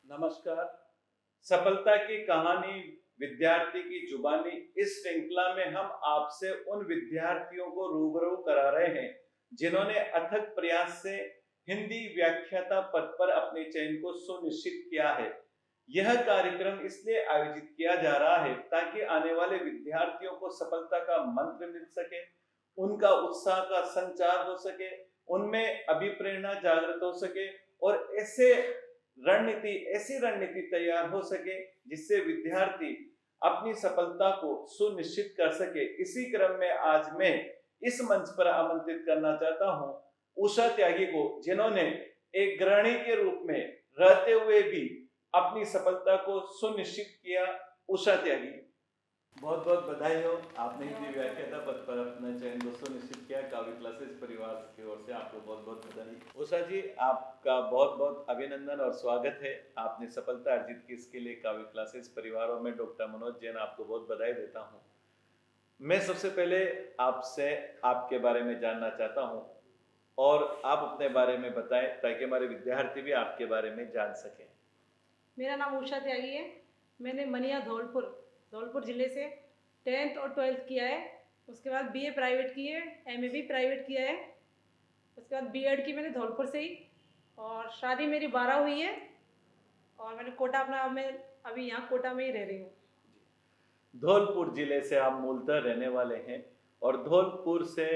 नमस्कार। सफलता की कहानी विद्यार्थी की जुबानी इस श्रृंखला में हम आपसे उन विद्यार्थियों को रूबरू करा रहे हैं जिन्होंने अथक प्रयास से हिंदी व्याख्याता पद पर अपने चयन को सुनिश्चित किया है। यह कार्यक्रम इसलिए आयोजित किया जा रहा है ताकि आने वाले विद्यार्थियों को सफलता का मंत्र मिल सके, उनका उत्साह का संचार हो सके, उनमें अभिप्रेरणा जागृत हो सके और ऐसी रणनीति तैयार हो सके जिससे विद्यार्थी अपनी सफलता को सुनिश्चित कर सके। इसी क्रम में आज मैं इस मंच पर आमंत्रित करना चाहता हूं उषा त्यागी को, जिन्होंने एक गृहिणी के रूप में रहते हुए भी अपनी सफलता को सुनिश्चित किया। उषा त्यागी, बहुत बहुत बधाई हो, आपने हिंदी व्याख्याता पद पर अपना चयन को सुनिश्चित किया। काव्य क्लासेस परिवार की ओर से आपको बहुत बहुत बधाई। उषा जी, आपका बहुत बहुत अभिनंदन और स्वागत है। आपने सफलता अर्जित की, इसके लिए काव्य क्लासेस परिवार और मैं डॉक्टर मनोज जैन आपको बहुत बधाई देता हूँ। मैं सबसे पहले आपसे आपके बारे में जानना चाहता हूँ और आप अपने बारे में बताएं ताकि हमारे विद्यार्थी भी आपके बारे में जान सकें। मेरा नाम उषा त्यागी है। मैंने मनिया धौलपुर ज़िले से 10th और 12th किया है। उसके बाद बीए प्राइवेट की है, एमए भी प्राइवेट किया है। उसके बाद बीएड की मैंने धौलपुर से ही, और शादी मेरी 12 हुई है और मैंने कोटा अपना मैं अभी यहाँ कोटा में ही रह रही हूँ। धौलपुर जिले से आप मूलतः रहने वाले हैं और धौलपुर से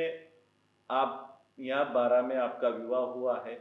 आप यहाँ 12 में आपका विवाह हुआ है।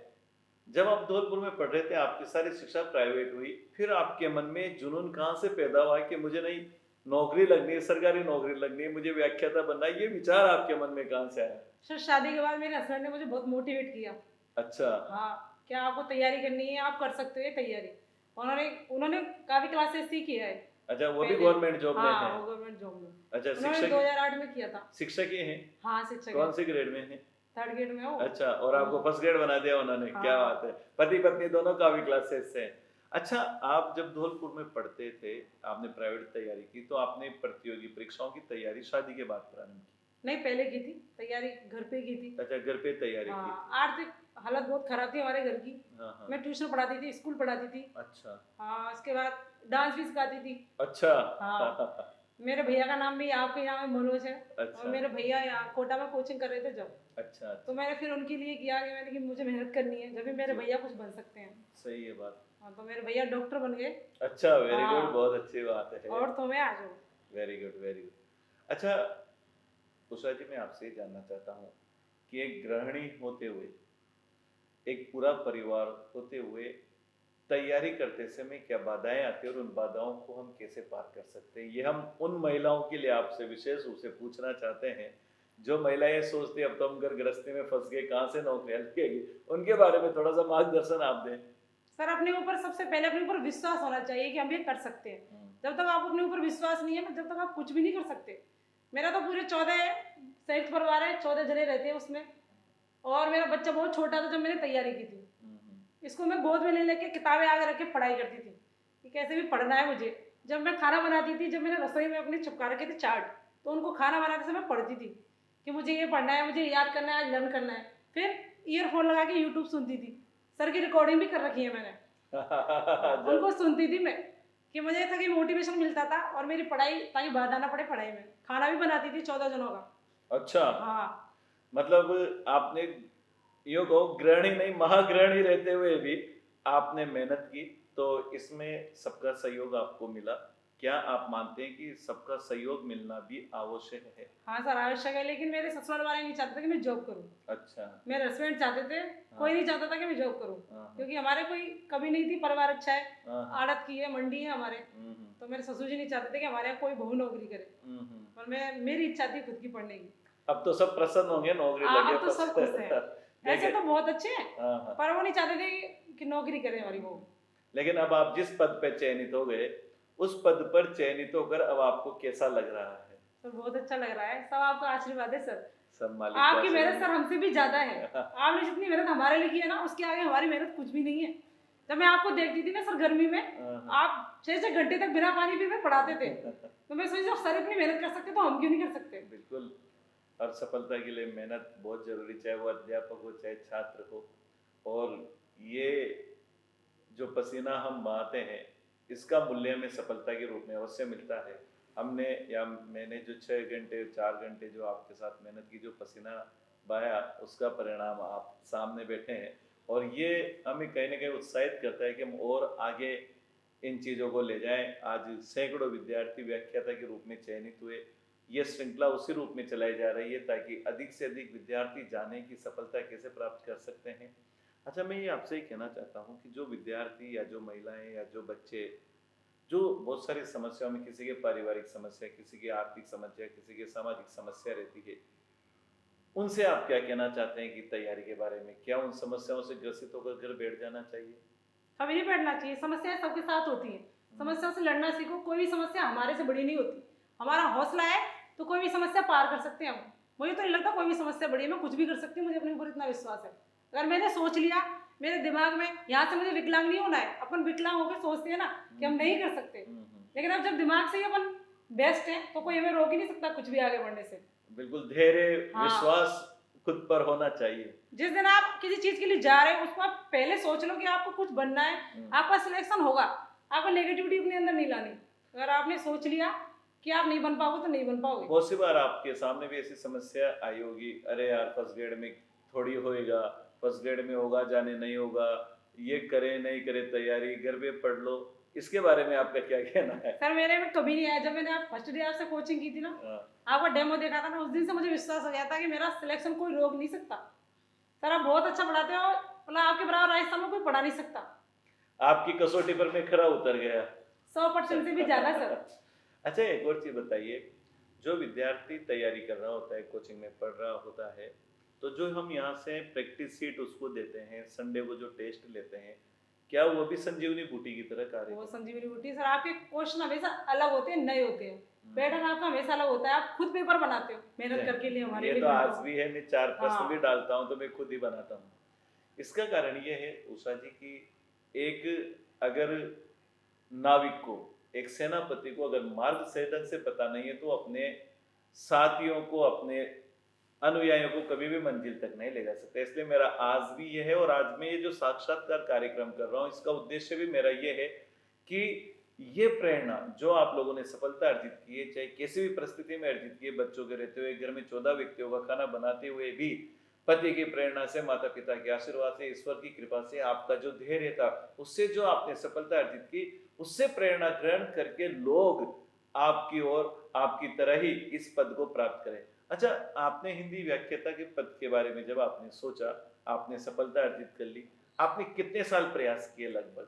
जब आप धौलपुर में पढ़ रहे थे, आपकी सारी शिक्षा प्राइवेट हुई, फिर आपके मन में जुनून कहाँ से पैदा हुआ कि मुझे नहीं नौकरी लगनी है, सरकारी नौकरी लगनी है, मुझे व्याख्याता बनना है? ये विचार आपके मन में कहाँ से आया? सर, शादी के बाद मेरे हस्बैंड ने मुझे बहुत मोटिवेट किया। अच्छा। हाँ, क्या आपको तैयारी करनी है, आप कर सकते हो ये तैयारी। उन्होंने उन्होंने काफ़ी क्लासेस सीखी है। अच्छा, वो भी गवर्नमेंट जॉब में है? हाँ, वो गवर्नमेंट जॉब में। अच्छा, उन्होंने शिक्षक 2008 में किया था। शिक्षक ही हैं? हाँ, शिक्षक। कौन से ग्रेड में है? 3rd ग्रेड में हो। अच्छा, और आपको फर्स्ट ग्रेड बना दिया उन्होंने? क्या बात है। पति पत्नी दोनों काफी क्लासेस से। अच्छा, आप जब धौलपुर में पढ़ते थे, आपने प्राइवेट तैयारी की, तो आपने प्रतियोगी परीक्षाओं की तैयारी शादी के बाद प्रारंभ की? नहीं, पहले की थी तैयारी, घर पे की थी। अच्छा, घर पे तैयारी की थी। आर्थिक हालत बहुत खराब थी हमारे घर की। हाँ। मैं ट्यूशन पढ़ाती थी, स्कूल पढ़ाती थी। अच्छा। हाँ, उसके बाद डांस भी सिखाती थी। अच्छा। हाँ। मेरे भैया का नाम भी आपके यहाँ में मनोज है। अच्छा। और मेरे भैया यहाँ कोटा में कोचिंग कर रहे थे जब। अच्छा। तो मैंने फिर उनके लिए किया कि मैंने कि मुझे मेहनत करनी है, जब भी मेरे भैया कुछ बन सकते हैं। सही है बात। हाँ, तो मेरे भैया डॉक्टर बन गए। अच्छा, वेरी गुड, बहुत अच्छी बात है। और तो मैं आ जाऊँ। Very good, very good. अच्छा उषा जी, मैं आपसे ये जानना चाहता हूँ कि एक गृहिणी होते हुए, एक पूरा परिवार होते हुए तैयारी करते समय क्या बाधाएं आती है और उन बाधाओं को हम कैसे पार कर सकते हैं? ये हम उन महिलाओं के लिए आपसे विशेष रूप से पूछना चाहते हैं जो महिलाएं सोचती अब तो हम घर गृहस्थी में फंस गए, कहाँ से नौकरियां लगेगी। उनके बारे में थोड़ा सा मार्गदर्शन आप दें। सर, अपने ऊपर सबसे पहले अपने ऊपर विश्वास होना चाहिए कि हम ये कर सकते हैं। जब तक आप अपने ऊपर विश्वास नहीं है ना, जब तक आप कुछ भी नहीं कर सकते। मेरा तो पूरे 14 संयुक्त परिवार है, 14 जने रहते हैं उसमें। और मेरा बच्चा बहुत छोटा था जब मैंने तैयारी की थी। इसको मैं गोद में ले लेके किताबें आगे रख के पढ़ाई करती थी कि कैसे भी पढ़ना है मुझे। जब मैं खाना बनाती थी, जब मैंने रसोई में अपनी चिपका रखे थे चार्ट, तो उनको खाना बनाते समय पढ़ती थी कि मुझे ये पढ़ना है, मुझे याद करना है, लर्न करना है। फिर ईयरफोन लगा के यूट्यूब सुनती थी। सर की रिकॉर्डिंग भी कर रखी है मैंने। उनको सुनती थी मैं कि मुझे था कि मोटिवेशन मिलता था और मेरी पढ़ाई, ताकि बाधा ना पड़े पढ़ाई में। खाना भी बनाती थी 14 जनों का। अच्छा। हाँ, मतलब आपने यूँ कहो गृहिणी नहीं, महागृहिणी रहते हुए भी आपने मेहनत की, तो इसमें सबका सहयोग आपको मिला। क्या आप मानते हैं कि सबका सहयोग मिलना भी आवश्यक है? हाँ सर, आवश्यक है, लेकिन मेरे ससुराल वाले नहीं चाहते थे कि मैं जॉब करूँ। अच्छा। मेरे हस्बैंड चाहते थे। कोई नहीं चाहता था कि मैं जॉब करूँ, क्योंकि हमारे कोई कमी नहीं थी, परिवार अच्छा है, आड़त की है, मंडी है हमारे। तो मेरे ससुर जी नहीं चाहते थे कि हमारे यहाँ कोई बहू नौकरी करे। और मेरी इच्छा थी खुद की पढ़ने की। अब तो सब प्रसन्न होंगे, नौकरी लगे, अब तो सब खुश हैं। ऐसे तो बहुत अच्छे हैं, पर वो नहीं चाहते थे कि नौकरी करे हमारी बहू। लेकिन अब आप जिस पद पे चयनित हो गए, उस पद पर चयनित होकर अब आपको कैसा लग रहा है? सर, बहुत अच्छा लग रहा है। सब आपका आशीर्वाद है सर। सब मालिक आपकी मेहनत सर हमसे भी ज्यादा है। आपने जितनी मेहनत हमारे लिए की है ना, उसके आगे हमारी मेहनत कुछ भी नहीं है। जब मैं आपको देखती थी ना सर गर्मी में, आप 6 घंटे तक बिना पानी पीए पढ़ाते थे। तो मैं सोची जब सर इतनी मेहनत कर सकते तो हम क्यों नहीं कर सकते। बिल्कुल, और सफलता के लिए मेहनत बहुत जरूरी, चाहे वो अध्यापक हो चाहे छात्र हो। और ये जो पसीना हम बहाते हैं इसका मूल्य हमें सफलता के रूप में अवश्य मिलता है। हमने या मैंने जो 6 घंटे 4 घंटे जो आपके साथ मेहनत की, जो पसीना बहाया, उसका परिणाम आप सामने बैठे हैं और ये हमें कहीं ना कहीं उत्साहित करता है कि हम और आगे इन चीज़ों को ले जाएं। आज सैकड़ों विद्यार्थी व्याख्याता के रूप में चयनित हुए, ये श्रृंखला उसी रूप में चलाई जा रही है ताकि अधिक से अधिक विद्यार्थी जाने की सफलता कैसे प्राप्त कर सकते हैं। अच्छा, मैं ये आपसे ही कहना चाहता हूँ कि जो विद्यार्थी या जो महिलाएं या जो बच्चे जो बहुत सारी समस्याओं में, किसी के पारिवारिक समस्या, किसी की आर्थिक समस्या, किसी की सामाजिक समस्या रहती है, उनसे आप क्या कहना चाहते हैं कि तैयारी के बारे में? क्या उन समस्याओं से ग्रसित होकर घर बैठ जाना चाहिए? कभी नहीं बैठना चाहिए। समस्याएं सबके साथ होती हैं, समस्याओं से लड़ना सीखो। कोई भी समस्या हमारे से बड़ी नहीं होती। हमारा हौसला है तो कोई भी समस्या पार कर सकते हैं हम। मुझे तो नहीं लगता कोई भी समस्या बड़ी है, मैं कुछ भी कर सकती हूँ। मुझे अपने ऊपर इतना विश्वास है। अगर मैंने सोच लिया, मेरे दिमाग में यहाँ से मुझे विकलांग नहीं होना है। अपन विकलांग होकर सोचते हैं ना कि हम नहीं कर सकते, लेकिन अब जब दिमाग से ही अपन बेस्ट है तो कोई हमें रोक ही नहीं सकता कुछ भी आगे बढ़ने से। बिल्कुल, धैर्य, हाँ। विश्वास खुद पर होना चाहिए। जिस दिन आप किसी चीज के लिए जा रहे हो उसको आप पहले सोच लो कि आपको कुछ बनना है, आपका सिलेक्शन होगा। आपको नेगेटिविटी अपने अंदर नहीं लानी। अगर आपने सोच लिया कि आप नहीं बन पाओगे तो नहीं बन पाओगे। बहुत सी बार आपके सामने भी ऐसी समस्या आई होगी, अरे यार फर्स्ट ग्रेड में थोड़ी होएगा, फर्स्ट ग्रेड में होगा, जाने नहीं होगा, ये करे नहीं करे तैयारी, घर पे पढ़ लो। इसके बारे में आपका क्या कहना है? सर मेरे में कभी नहीं आया। जब मैंने आप फर्स्ट डे आपसे कोचिंग की थी ना, आपका डेमो देखा था ना, उस दिन से मुझे विश्वास हो गया था कि मेरा सिलेक्शन कोई रोक नहीं सकता। सर आप बहुत अच्छा पढ़ाते हो, मतलब आपके बराबर राजस्थान में कोई पढ़ा नहीं सकता। आपकी कसौटी पर मैं खरा उतर गया 100% से भी ज्यादा सर। अच्छा, एक और चीज बताइए, जो विद्यार्थी तैयारी कर रहा होता है, कोचिंग में पढ़ रहा होता है, तो जो हम यहाँ से प्रैक्टिस शीट उसको देते हैं, संडे को जो टेस्ट लेते हैं, क्या वो भी संजीवनी बूटी की तरह कार्य? वो संजीवनी बूटी सर, आपके क्वेश्चन हमेशा अलग होते हैं, नए होते हैं। पैटर्न आपका हमेशा अलग होता है। आप खुद पेपर बनाते हो मेहनत करके लिए हमारे ये लिए। तो आज भी है, मैं 4 प्रश्न हाँ। भी डालता हूँ तो मैं खुद ही बनाता हूँ। इसका कारण ये है उषा जी की, एक अगर नाविक को, एक सेनापति को अगर मार्ग सही ढंग से पता नहीं है तो अपने साथियों को, अपने अनुयायियों को कभी भी मंजिल तक नहीं ले जा सकता। इसलिए मेरा आज भी ये है, और आज मैं ये जो साक्षात्कार कार्यक्रम कर रहा हूँ इसका उद्देश्य भी मेरा ये है कि ये प्रेरणा जो आप लोगों ने सफलता अर्जित की है, चाहे किसी भी परिस्थिति में अर्जित की है, बच्चों के रहते हुए, घर में 14 व्यक्तियों का खाना बनाते हुए भी, पति की प्रेरणा से, माता पिता के आशीर्वाद से, ईश्वर की कृपा से, आपका जो धैर्य था उससे जो आपने सफलता अर्जित की, उससे प्रेरणा ग्रहण करके लोग आपकी ओर, आपकी तरह ही इस पद को प्राप्त करें। अच्छा, आपने हिंदी व्याख्याता के पद के बारे में जब आपने सोचा, आपने सफलता अर्जित कर ली, आपने कितने साल प्रयास किए लगभग?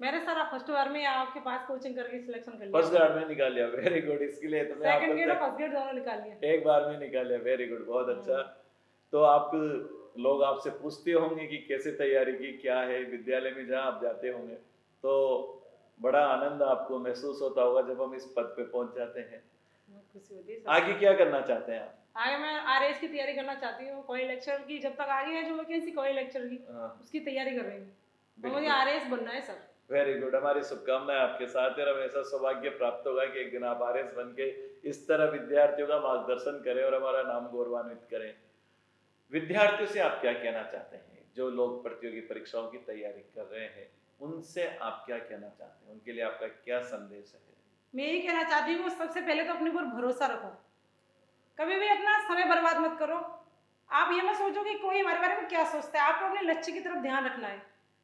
मेरे सर फर्स्ट बार में आपके पास कोचिंग करके सिलेक्शन कर लिया। फर्स्ट ग्रेड में निकाल लिया, वेरी गुड। इसके लिए तो मैं सेकंड ग्रेड और फर्स्ट ग्रेड दोनों निकाल लिया, एक बार में निकाल लिया, वेरी गुड, बहुत अच्छा। तो आप लोग आपसे पूछते होंगे कि कैसे तैयारी की, क्या है, विद्यालय में जहाँ आप जाते होंगे तो बड़ा आनंद आपको महसूस होता होगा जब हम इस पद पे पहुंच जाते हैं। खुशी होती है। आगे क्या करना चाहते हैं आप? आगे मैं आरएएस की तैयारी करना चाहती हूँ। कोई लेक्चर की जब तक आगे है जो वैकेंसी कोई लेक्चर की, उसकी तैयारी कर रही हूँ। तो मुझे आरएएस बनना है सर। वेरी गुड, हमारी शुभकामनाएं आपके साथ है। हमें ऐसा सौभाग्य प्राप्त होगा कि एक दिन आप आरएएस बन के इस तरह विद्यार्थियों का मार्गदर्शन करें और हमारा नाम गौरवान्वित करें। विद्यार्थियों से आप क्या कहना चाहते हैं जो लोग प्रतियोगी परीक्षाओं की तैयारी कर रहे हैं, उनसे आप क्या कहना चाहते हैं? उनके लिए आपका क्या संदेश है? मैं यही कहना चाहती हूँ, सबसे पहले तो अपने ऊपर भरोसा रखो। कभी भी अपना समय बर्बाद मत करो। आप ये मत सोचो कि कोई हमारे बारे में क्या सोचता है। आपको अपने लक्ष्य की तरफ ध्यान रखना है।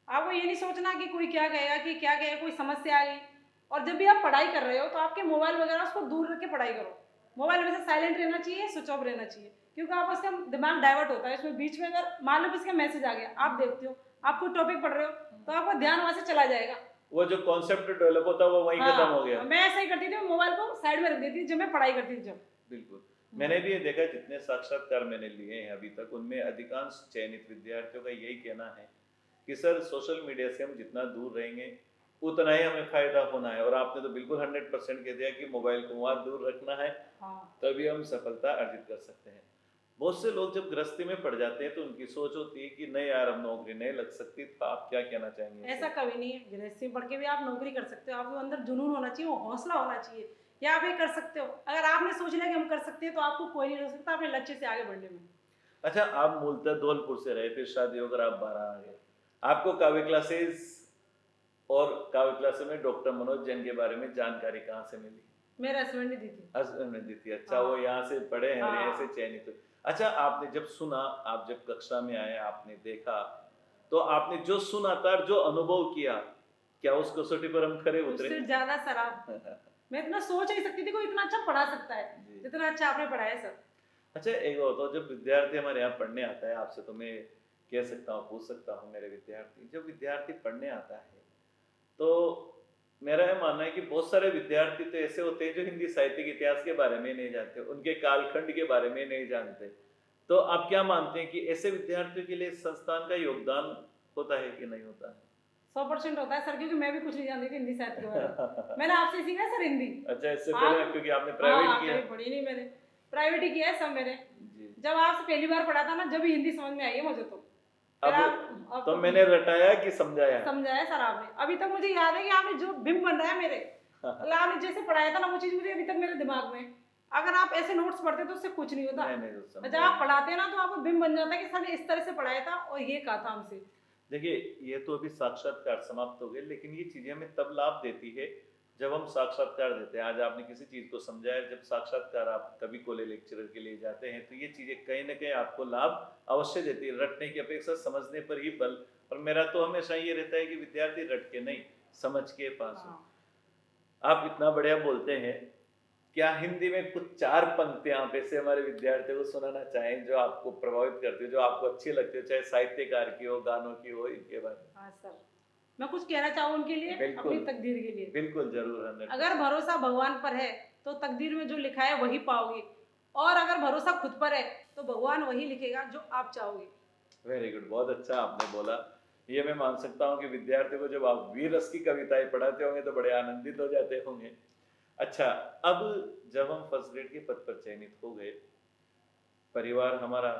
आपको ये नहीं सोचना कि कोई क्या कहेगा, कि क्या कहेगा, कोई समस्या आ गई। और जब भी आप पढ़ाई कर रहे हो तो आपके मोबाइल वगैरह उसको दूर रख के पढ़ाई करो। मोबाइल वैसे साइलेंट रहना चाहिए, स्विच ऑफ रहना चाहिए, क्योंकि आप उसका दिमाग डाइवर्ट होता है। इसमें बीच में अगर मान लो किसी का मैसेज आ गया, आप देखते हो, आप कोई टॉपिक पढ़ रहे हो तो आपका ध्यान वहां से चला जाएगा। वो जो कॉन्सेप्ट डेवलप होता है वो वहीं खत्म हो गया। मैं ऐसा ही करती थी, मोबाइल को साइड में रख देती थी जब मैं पढ़ाई करती थी। जब बिल्कुल, मैंने भी ये देखा, जितने साक्षात्कार मैंने लिए हैं अभी तक, उनमें अधिकांश चयनित विद्यार्थियों का यही कहना है कि सर सोशल मीडिया से हम जितना दूर रहेंगे उतना ही हमें फायदा होना है। और आपने तो बिल्कुल 100% कह दिया कि मोबाइल को वहां दूर रखना है, तभी हम सफलता अर्जित कर सकते हैं। बहुत से लोग जब गृहस्थी में पड़ जाते हैं तो उनकी सोच होती है कि नहीं यार हम नौकरी नहीं लग सकती। तो आप क्या कहना चाहेंगे? ऐसा कभी नहीं है। गृहस्थी में पढ़ के भी आप नौकरी कर सकते हो। आपके अंदर जुनून होना चाहिए, हौसला होना चाहिए, या आप ये कर सकते हो। अगर आपने सोच लिया कि हम कर सकते हैं तो आपको कोई नहीं रोक सकता अपने लक्ष्य से आगे बढ़ने में। अच्छा, आप मूलतः धौलपुर से रहे, फिर शादी होकर आप 12 आ गए। आपको काव्य क्लासेस और काव्य क्लास में डॉक्टर मनोज जैन के बारे में जानकारी कहाँ से मिली? मेरे हस्बैंड ने दी थी। हस्बैंड ने दी थी। अच्छा, हाँ। वो यहाँ से पढ़े हैं और हाँ। यहाँ से चयनित हुए। अच्छा, आपने जब सुना, आप जब कक्षा में आए, आपने देखा, तो आपने जो सुना था और जो अनुभव किया, क्या उस कसौटी पर हम खरे उतरे? उससे ज्यादा सर आप, मैं इतना सोच नहीं सकती थी कोई इतना अच्छा पढ़ा सकता है जी। जितना अच्छा आपने पढ़ाया सर। अच्छा, एक बात बताओ, जब विद्यार्थी हमारे यहाँ पढ़ने आता है, आपसे तो मैं कह सकता हूँ, पूछ सकता हूँ, मेरे विद्यार्थी, जब विद्यार्थी पढ़ने आता है, तो मेरा यह मानना है कि बहुत सारे विद्यार्थी तो ऐसे होते हैं जो हिंदी साहित्य के इतिहास के बारे में नहीं जानते, उनके कालखंड के बारे में नहीं जानते। तो आप क्या मानते हैं कि ऐसे विद्यार्थियों के लिए संस्थान का योगदान होता है कि नहीं होता है? 100% होता है सर, क्योंकि मैं भी कुछ नहीं जानती थी हिंदी साहित्य के बारे में। मैंने आपसे सीखा है सर हिंदी। अच्छा, इससे हाँ। पहले क्योंकि आपने प्राइवेट हाँ, किया? कभी पढ़ी नहीं मैंने, प्राइवेट ही किया है सब मैंने। जी। जब आपसे पहली बार पढ़ा था ना, जब ही हिंदी समझ में आई है मुझे तो। फिर अब तो मैंने रटाया कि समझाया? समझाया सर आपने। अभी तक मुझे याद है कि आपने जो बिंब बन रहा है मेरे, मतलब आपने जैसे पढ़ाया था ना, वो चीज मुझे अभी तक मेरे दिमाग में। अगर आप ऐसे नोट्स पढ़ते तो उससे कुछ नहीं होता। नहीं, तो जब आप पढ़ाते हैं ना, तो आपको बिंब बन जाता है कि सर ने इस तरह से पढ़ाया था और ये कहा था हमसे। देखिए, ये तो अभी साक्षात्कार समाप्त हो गए, लेकिन ये चीजें हमें तब लाभ देती है जब हम साक्षात्कार देते हैं। आज आपने किसी चीज को समझाया, जब साक्षात्कार आप कभी कॉलेज लेक्चरर के लिए जाते हैं, तो ये चीजें कहीं ना कहीं आपको लाभ अवश्य देती है, रटने की अपेक्षा समझने पर ही बल। और मेरा तो हमेशा ये रहता है कि विद्यार्थी रट के नहीं, समझ के पास हो। आप इतना बढ़िया बोलते हैं, क्या हिंदी में कुछ 4 पंक्तियां आप ऐसे हमारे विद्यार्थियों को सुनाना चाहें जो आपको प्रभावित करती हो, जो आपको अच्छी लगती हो, चाहे साहित्यकार की हो, गानों की हो, इनके बारे में? हाँ सर, मैं कुछ कहना चाहूँ उनके लिए, बिल्कुल। अपनी तकदीर के लिए। बिल्कुल, जरूर। 100%। अगर भरोसा भगवान पर है तो तकदीर में जो लिखा है वही पाओगे, और अगर भरोसा खुद पर है तो भगवान वही लिखेगा जो आप चाहोगे। वेरी गुड, बहुत अच्छा आपने बोला। ये मैं मान सकता हूँ कि विद्यार्थी को जब आप वीर रस की कविताएं पढ़ाते होंगे तो बड़े आनंदित हो जाते होंगे। अच्छा, अब जब हम फर्स्ट ग्रेड के पद पर चयनित हो गए, परिवार हमारा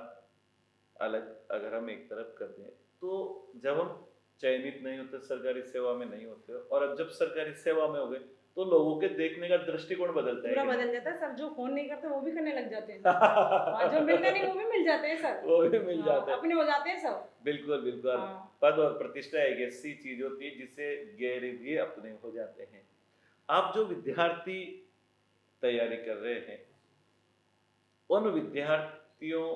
अलग अगर हम एक तरफ कर दें, तो जब हम चयनित नहीं होते, सरकारी सेवा में नहीं होते, और अब जब सरकारी सेवा में हो गए, तो लोगों के देखने का दृष्टिकोण बदलता है पूरा कि नहीं? बदल जाता है सर। जो फोन नहीं करते वो भी करने लग जाते हैं। हाँ, जो मिलते नहीं वो भी मिल जाते हैं सर। वो भी मिल जाते हैं। अपने हो जाते हैं सब। बिल्कुल बिल्कुल। हाँ। पद और प्रतिष्ठा एक ऐसी चीज होती है जिससे गैर भी अपने हो जाते हैं। आप जो विद्यार्थी तैयारी कर रहे हैं, उन विद्यार्थियों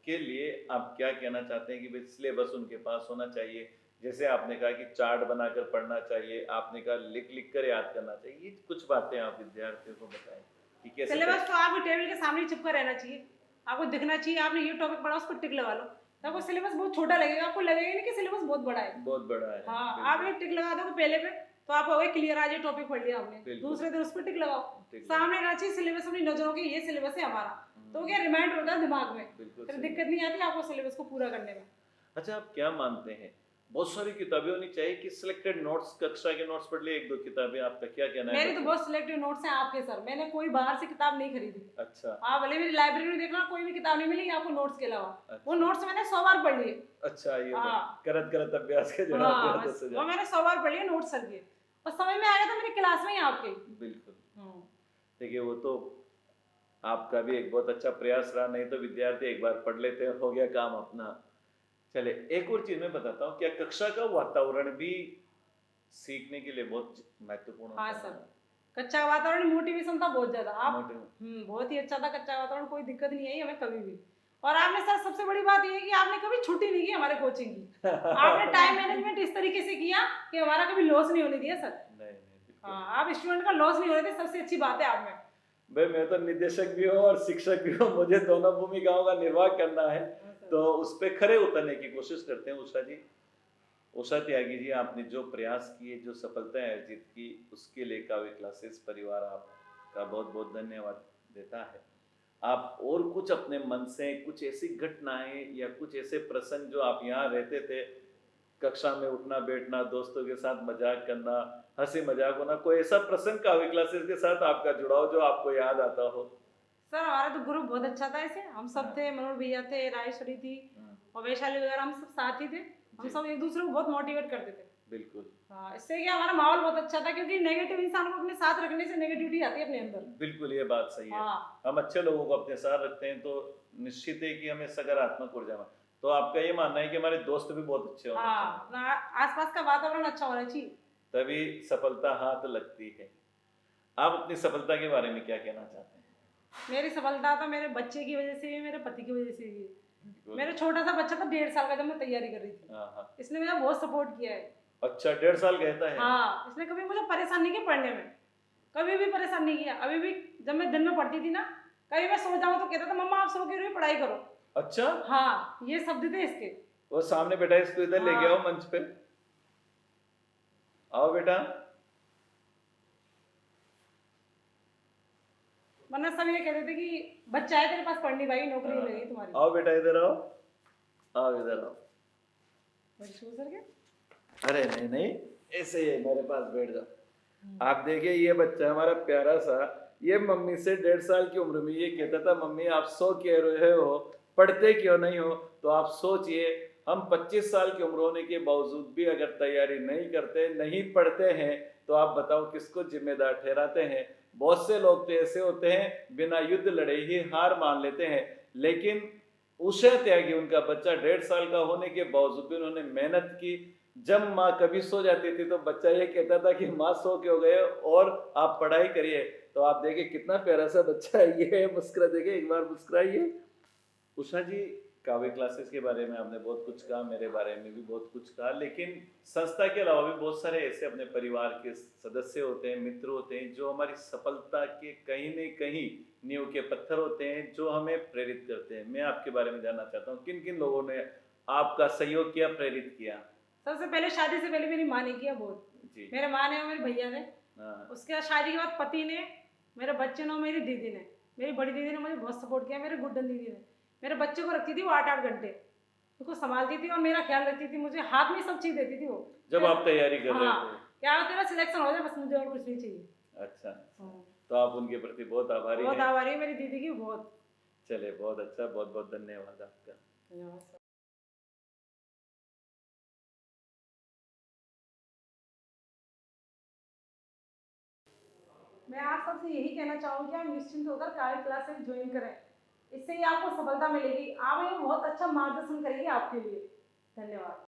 के लिए आप क्या कहना चाहते हैं कि भाई सिलेबस उनके पास होना चाहिए? जैसे आपने कहा कि चार्ट बनाकर पढ़ना चाहिए, आपने कहा लिख लिख कर याद करना चाहिए, ये कुछ बातें आप विद्यार्थियों को बताएं कि कैसे सिलेबस तो आपके टेबल के सामने चिपका रहना चाहिए, आपको दिखना चाहिए। आपने ये टॉपिक पढ़ा, उस पर टिक लगा लो, तो आपको सिलेबस बहुत छोटा लगेगा, आपको लगेगा नहीं कि सिलेबस बहुत बड़ा है। बहुत बड़ा है। हाँ, बिल्कुल। आप एक टिक लगा दोगे पहले पे तो आपको होगा क्लियर, आज ये टॉपिक पढ़ लिया आपने। बिल्कुल। दूसरे दिन उस पर टिक लगाओ, टिक सामने रहना चाहिए सिलेबस अपनी नजरों के, ये सिलेबस है हमारा, तो क्या रिमाइंड होता है दिमाग में, बिल्कुल फिर सही। दिक्कत नहीं आती आपको सिलेबस को पूरा करने में। अच्छा, आप क्या मानते हैं, बहुत सारी किताबें होनी चाहिए कि सिलेक्टेड नोट्स, कक्षा के नोट्स पढ़ लिए, 1-2 किताबें? आपका क्या कहना है? मेरे तो बहुत सिलेक्टिव नोट्स हैं आपके सर, मैंने कोई बाहर से किताब नहीं खरीदी। अच्छा हाँ, भले मेरी लाइब्रेरी में देखना, कोई भी किताब नहीं मिलेगी आपको नोट्स के अलावा। अच्छा। वो नोट्स मैंने 100 बार पढ़ लिए। अच्छा, ये हाँ। करत करत अभ्यास के जवाब हाँ, दिया बस तो वो मैंने 100 बार पढ़ लिए नोट्स सर के, और समझ में आया था मेरी क्लास में ही आपके। बिल्कुल। देखिए, वो तो आपका भी एक बहुत अच्छा प्रयास रहा, नहीं तो विद्यार्थी एक बार पढ़ लेते हैं, हो गया काम अपना। चले, एक और चीज मैं बताता हूँ, क्या कक्षा का वातावरण भी सीखने के लिए बहुत महत्वपूर्ण होता हाँ है? सर, कच्चा वातावरण मोटिवेशन था बहुत ज्यादा। आप मोटिव- बहुत ही अच्छा था कच्चा वातावरण, कोई दिक्कत नहीं आई हमें कभी भी। और आपने सर सबसे बड़ी बात ये है कि आपने कभी छुट्टी नहीं की हमारे कोचिंग की। आपने टाइम मैनेजमेंट इस तरीके से किया कि हमारा कभी लॉस नहीं होने दिया सर। नहीं, बिल्कुल। हाँ, आप स्टूडेंट का लॉस नहीं होने थे, सबसे अच्छी बात है आप में। भाई, मैं तो निदेशक भी हूँ और शिक्षक भी हूँ, मुझे दोनों भूमिकाओं का निर्वाह करना है, तो उस पे खरे उतरने की कोशिश करते हैं। उषा जी, उषा त्यागी जी, आपने जो प्रयास किए, जो सफलताएं अर्जित की, उसके लिए काव्य क्लासेस परिवार आपका बहुत बहुत धन्यवाद देता है। आप और कुछ अपने मन से, कुछ ऐसी घटनाएं या कुछ ऐसे प्रसंग जो आप यहाँ रहते थे, कक्षा में उठना बैठना, दोस्तों के साथ मजाक करना, हंसी मजाक होना, कोई ऐसा प्रसंग काव्य क्लासेस के साथ आपका जुड़ाव जो आपको याद आता हो? सर हमारा तो ग्रुप बहुत अच्छा था, ऐसे हम सब थे, मनोज भैया थे, राजेश्वरी थी और वैशाली वगैरह, हम सब साथ ही थे। हम सब एक दूसरे को बहुत मोटिवेट करते थे। बिल्कुल। हाँ, इससे क्या हमारा माहौल बहुत अच्छा था, क्योंकि नेगेटिव इंसान को अपने साथ रखने से नेगेटिविटी आती है अपने अंदर। बिल्कुल, ये बात सही है। हाँ। हम अच्छे लोगों को अपने साथ रखते हैं तो निश्चित है कि हमें सकारात्मक ऊर्जा में। तो आपका ये मानना है कि हमारे दोस्त भी बहुत अच्छे होने चाहिए? हाँ, अपना आसपास का वातावरण अच्छा होना चाहिए। तभी सफलता हाथ लगती है। आप अपनी सफलता के बारे में क्या कहना चाहते हैं? मेरी सफलता तो मेरे बच्चे की वजह से भी, मेरे पति की वजह से भी है। बिल्कुल। मेरा छोटा सा बच्चा था 1.5 साल का, जब मैं तैयारी कर रही थी, हाँ हाँ। इसने मेरा बहुत सपोर्ट किया है। अच्छा, 1.5 साल कहता है? हाँ, इसने कभी मुझे परेशान नहीं किया पढ़ने में, कभी भी परेशान नहीं किया। अभी भी जब मैं दिन में पढ़ती थी ना, कभी मैं सो जाऊँ तो कहता था मम्मा आप सो के रहो, पढ़ाई करो। अच्छा, हाँ, ये शब्द थे इसके। वो सामने बैठा है, इसको इधर लेके आओ हाँ। मंच पे। आओ बेटा। वरना सब ये कहते थे कि बच्चा है तेरे पास, पढ़नी भाई, नौकरी हाँ। लगेगी तुम्हारी। आओ बेटा, इधर आओ। आओ इधर आओ। बड़ी शुरू सर के? अरे नहीं नहीं, ऐसे ही मेरे पास बैठ जाओ। आप देखिए, ये बच्चा हमारा प्यारा सा, ये मम्मी से 1.5 साल की उम्र में ये कहता था मम्मी आप सो कह रहे हो, पढ़ते क्यों नहीं हो? तो आप सोचिए, हम 25 साल की उम्र होने के बावजूद भी अगर तैयारी नहीं करते, नहीं पढ़ते हैं, तो आप बताओ किसको जिम्मेदार ठहराते हैं? बहुत से लोग तो ऐसे होते हैं बिना युद्ध लड़े ही हार मान लेते हैं, लेकिन उषा त्यागी, उनका बच्चा 1.5 साल का होने के बावजूद भी उन्होंने मेहनत की। जब माँ कभी सो जाती थी तो बच्चा ये कहता था कि माँ सो क्यों गए और आप पढ़ाई करिए। तो आप देखिए कितना प्यारा सा बच्चा है ये, मुस्कुरा, देखिए एक बार मुस्कुराइए। उषा जी, काव्य क्लासेस के बारे में आपने बहुत कुछ कहा, मेरे बारे में भी बहुत कुछ कहा, लेकिन संस्था के अलावा भी बहुत सारे ऐसे अपने परिवार के सदस्य होते हैं, मित्र होते हैं, जो हमारी सफलता के कहीं न कहीं नींव के पत्थर होते हैं, जो हमें प्रेरित करते हैं। मैं आपके बारे में जानना चाहता हूँ, किन किन लोगों ने आपका सहयोग किया, प्रेरित किया? सबसे पहले शादी से पहले मेरी माँ ने किया बहुत जी। मेरे माँ ने और मेरे भैया ने। हाँ। उसके बाद शादी के बाद पति ने, मेरे बच्चे ने और मेरी दीदी ने, मेरी बड़ी दीदी ने मुझे बहुत सपोर्ट किया। मेरे गुड्डन दीदी ने मेरे बच्चे को रखती थी, वो 8-8 घंटे उसको संभालती थी और मेरा ख्याल रखती थी, मुझे हाथ में सब चीज देती थी वो। जब आप तैयारी कर रहे हाँ, थे? क्या तेरा सिलेक्शन हो जाए बस, मुझे और कुछ नहीं चाहिए। अच्छा, तो आप उनके प्रति बहुत आभारी बहुत हैं। आभारी है मेरी दीदी की, बहुत। चलिए, बहुत अच्छा, बहुत बहुत धन्यवाद आपका। धन्यवाद। मैं आप सबसे यही कहना चाहूँगी, आप निश्चिंत होकर काव्य क्लासेस ज्वाइन करें, इससे ही आपको सफलता मिलेगी। आप ये बहुत अच्छा मार्गदर्शन करेगी आपके लिए। धन्यवाद।